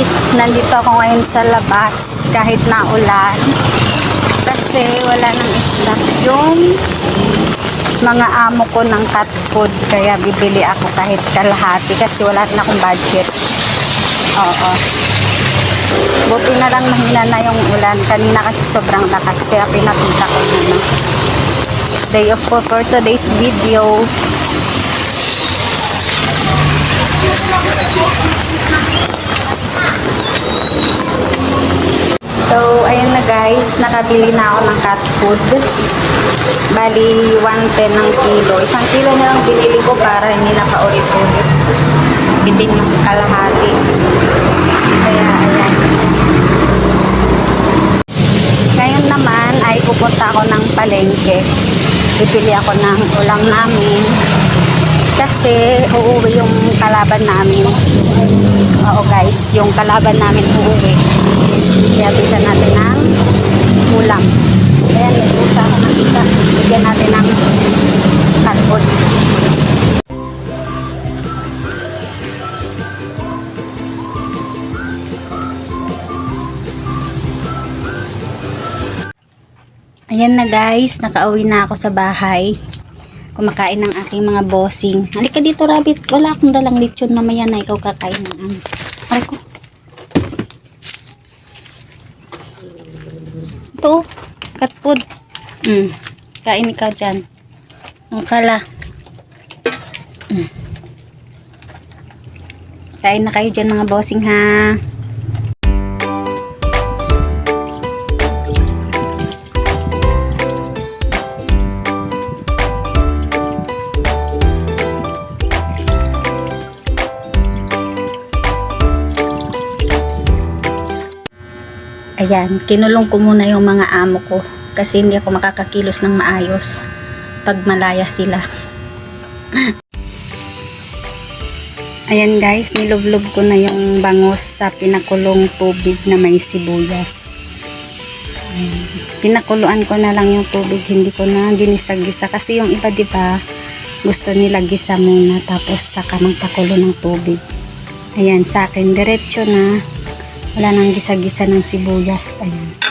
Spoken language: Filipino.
guys, nandito ako ngayon sa labas kahit na ulan kasi wala nang stock yung mga amo ko ng cat food, kaya bibili ako kahit kalahati kasi wala rin akong budget. Oo, buti na lang mahina na yung ulan kanina kasi sobrang lakas kaya pinakita ko muna. Day off for today's video. So, ayan na guys, nakabili na ako ng cat food. Bali, 110 ng kilo. Isang kilo na lang binili ko para hindi na paulit-ulit. Bitin yung kalahati. Kaya, ayan. Ngayon naman ay pupunta ako ng palengke. Bibili ako ng ulam namin. Kasi uuwi yung kalaban namin. Oo guys, yung kalaban namin uuwi. Kaya bisa natin ng ulam. Ayan, may pusa ako nakita. Bigyan natin ng cat food. Ayan na guys, nakauwi na ako sa bahay. Kumakain ng aking mga bossing. Halika dito, rabbit. Wala akong dalang lechon. Mamaya na ikaw kakain ng ano. Aray ko. Ito, cat food. Kain ikaw dyan. Ang kala. Kain na kayo dyan mga bossing ha. Ayan, kinulong ko muna yung mga amo ko kasi hindi ako makakakilos ng maayos pag malaya sila. Ayan guys, nilublob ko na yung bangus sa pinakulong tubig na may sibuyas. Pinakuluan ko na lang yung tubig, hindi ko na ginisa-gisa kasi yung iba diba gusto nila gisa muna tapos saka magpakulo ng tubig. Ayan, sa akin diretso na. Wala nang gisa-gisa ng sibuyas. Ayan.